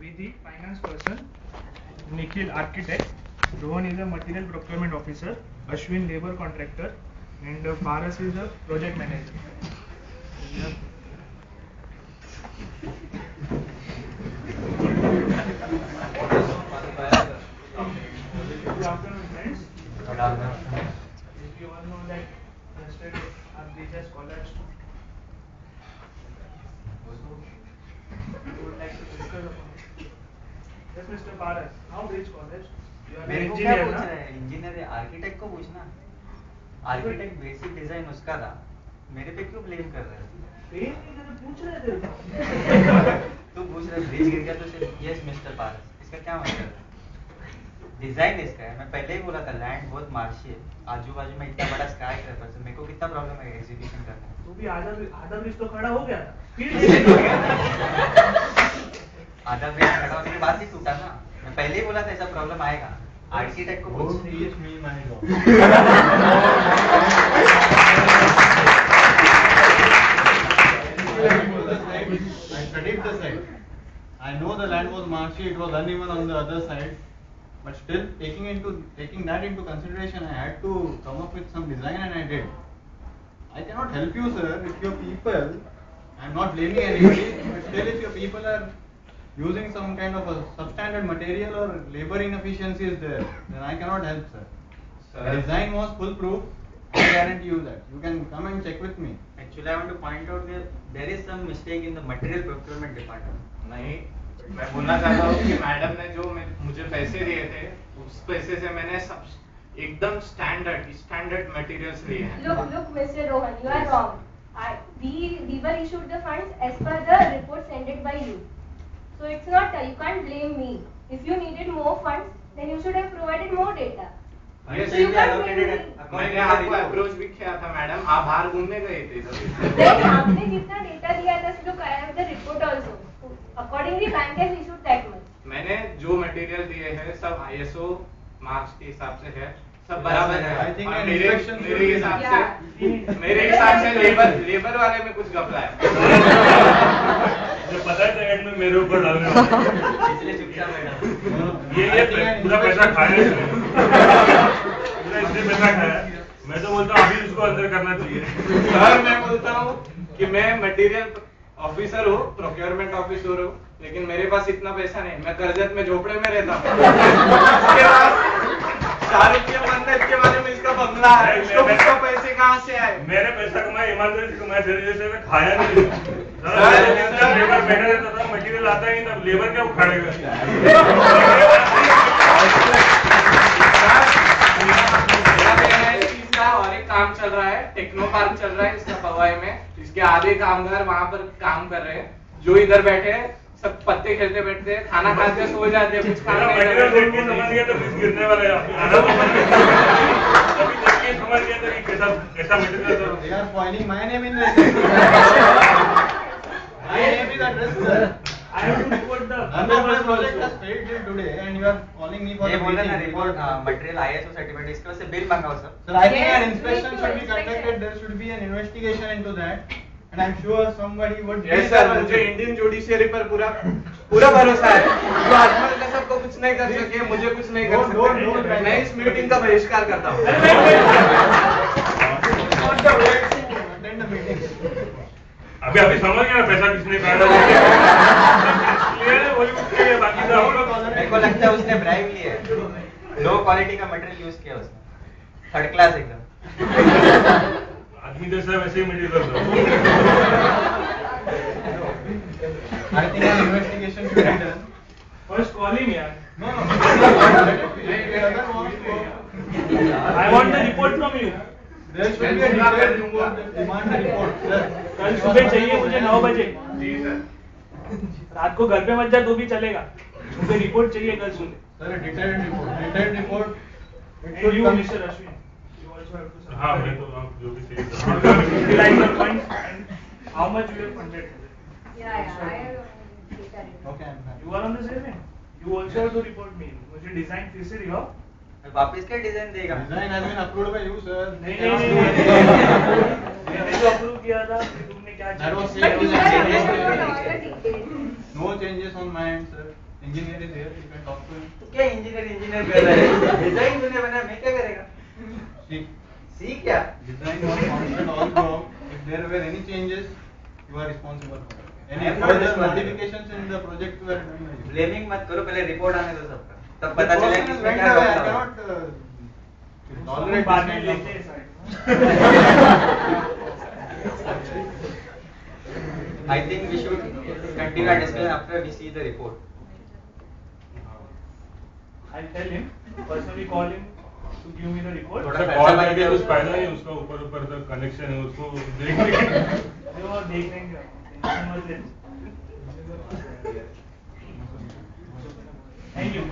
Vidhi, finance person, Nikhil, architect, Rohan is a material procurement officer, Ashwin, labor contractor, and Paras is a project manager. Good afternoon, friends. Good afternoon. As we all know that yesterday our bridge has collapsed. We would like to discuss upon it. Yes, Mr. Paras, how bridge collapsed? You are an मेरे को क्या engineer, पूछ ना? रहा है? Engineer है, architect को पूछना। आर्किटेक्ट बेसिक डिजाइन उसका था, मेरे पे क्यों ब्लेम कर रहे पेन नहीं कर पूछ रहे थे। तू पूछ रहा है ब्रिज गिर गया तो सिर्फ यस मिस्टर पारस, इसका क्या मतलब है? डिजाइन इसका है, मैं पहले ही बोला था लैंड बहुत मार्शी है, आजू बाजू में इतना बड़ा स्काई क्रेपर है, मेरे को कितना प्रॉब्लम है एग्जीक्यूशन करने में। तो भी आधा ब्रिज तो खड़ा हो गया था, फिर आधा ब्रिज खड़ा होने के बाद ही टूटा ना, मैं पहले ही बोला था ऐसा प्रॉब्लम आएगा। आर्किटेक्ट को पूछ I studied the site. I know the land was marshy, it was uneven on the other side, but still taking that into consideration, I had to come up with some design, and I did. I cannot help you, sir, if your people, I am not blaming anybody, but still if your people are using some kind of a substandard material or labor inefficiency is there, then I cannot help, sir. The design was foolproof. I guarantee you that. You can come and check with me. Actually, I want to point out that there is some mistake in the material procurement department. नहीं, मैं बोलना चाहता हूँ कि madam ने जो मुझे पैसे दिए थे, उस पैसे से मैंने सब एकदम स्टैंडर्ड मटेरियल्स लिए हैं। Look, Mr. Rohan, you are wrong. We were issued the funds as per the report sent by you. So it's not, you can't blame me. If you needed more funds, then you should have provided more data. Yes, So you can't blame me. मैंने आपको approach भी किया था madam, आप बाहर घूमने गए थे तभी। Then आपने जितना डेटा दिया था, look, I have the report also. Accordingly, bank has issued that much. मैंने जो मटेरियल दिए हैं सब ISO मार्क्स के हिसाब से है, सब बराबर है। I think और an मेरे inspection should be हिसाब से लेबर वाले में कुछ घपला है। मुझे पता है सेकंड में मेरे ऊपर डालने वाले, इसलिए चुपचाप मैडम। ये पूरा पैसा खाया इसने पैसा खाया। मैं तो बोलता हूँ अभी उसको अंदर करना चाहिए। सर मैं बोलता हूँ कि मैं मटेरियल ऑफिसर हूँ, प्रोक्योरमेंट ऑफिसर हूँ, लेकिन मेरे पास इतना पैसा नहीं, मैं करजत में झोपड़े में रहता हूँ। इसके बाद शाहरुख के मंदिर के बारे में इसका बंगला है, इसको पैसे कहाँ से आए? मैंने पैसा कमाया, ईमानदारी से कमाया, तेरे जैसे मैं खाया नहीं। लेबर बैठा रहता था, मटेरियल आता ही तब लेबर क्या उखाड़ेगा? और एक काम चल रहा है, टेक्नो पार्क चल रहा है इसका पवाई में, इसके आधे कामगार वहाँ पर काम कर रहे हैं, जो इधर बैठे हैं सब पत्ते खेलते बैठते हैं, खाना खाते सो जाते हैं, कुछ खाना मटेरियल देख के समझ गया तो गिरने वाला है। आधा तो देख के समझ गया था कि कैसा मटेरियल था। They are spoiling my name in this. My name is address, sir. I have to report the None of my project has failed till today, and you are calling me for ये the बोला ना meeting. Report material ISO certificate, इसके वजह से bill मंगाओ sir. Sir, I think Yes, an inspection please should be do conducted. There should be an investigation into that, and I'm sure somebody would. Yes sir, मुझे Indian judiciary पर पूरा भरोसा है। जो अजमल कसब को कुछ नहीं कर सके, मुझे कुछ नहीं कर सकते। मैं इस मीटिंग का बहिष्कार करता हूँ। Attend the meeting. अभी समझ गया पैसा किसने खाया। बाकी मेरे को लगता है उसने ब्राइब ली है, लो क्वालिटी का मटेरियल यूज किया उसने, थर्ड क्लास एकदम। आदमी जैसा वैसे ही मटेरियल दो। I think an investigation should be done. first call him, यार. No. I want the report from you. There should be a detailed report. Demand a report, sir. कल सुबह चाहिए मुझे 9 बजे। जी सर। रात को घर पे मत जा तो भी चलेगा, मुझे रिपोर्ट चाहिए कल सुबह। Sir, a detailed report. Detailed report. It And should you, come. Mr. Ashwin, you also have to हाँ submit मैं तो आप जो भी utilize the funds and how much you have funded. Yeah, I have data report. Okay, I'm fine. You are on the same end. You also have to report me. मुझे design फिर से दिखाओ। वापस क्या डिजाइन देगा? Design has been approved by you, sir. नहीं मैंने जो अप्रूव किया था तुमने क्या That was चाहिए? But you Yeah, are yeah, aware yeah. of all the details. No changes on my end, sir. Engineer is here. You can talk to him. तो क्या इंजीनियर कर रहा है? डिजाइन तूने बनाया, मैं क्या करेगा? See, सीख क्या? design was constant all throughout. If there were any changes, you are responsible for it. I Any am not further responsible. modifications in the project were done by you. Blaming मत करो, पहले report आने दो सबका, तब The पता चलेगा person कि has इसमें went क्या away. I गलती हुआ। cannot हम tolerate बाद this में kind लेते हैं of. side. I think we should continue our discussion after we see the report. I'll tell him, personally call him to give me the report. थोड़ा उससे पैसा कॉल बच करके गया कुछ उसका। फायदा नहीं, उसका ऊपर तक कनेक्शन है, उसको देख लेंगे। वो देख लेंगे, टेंशन मत ले। Thank you.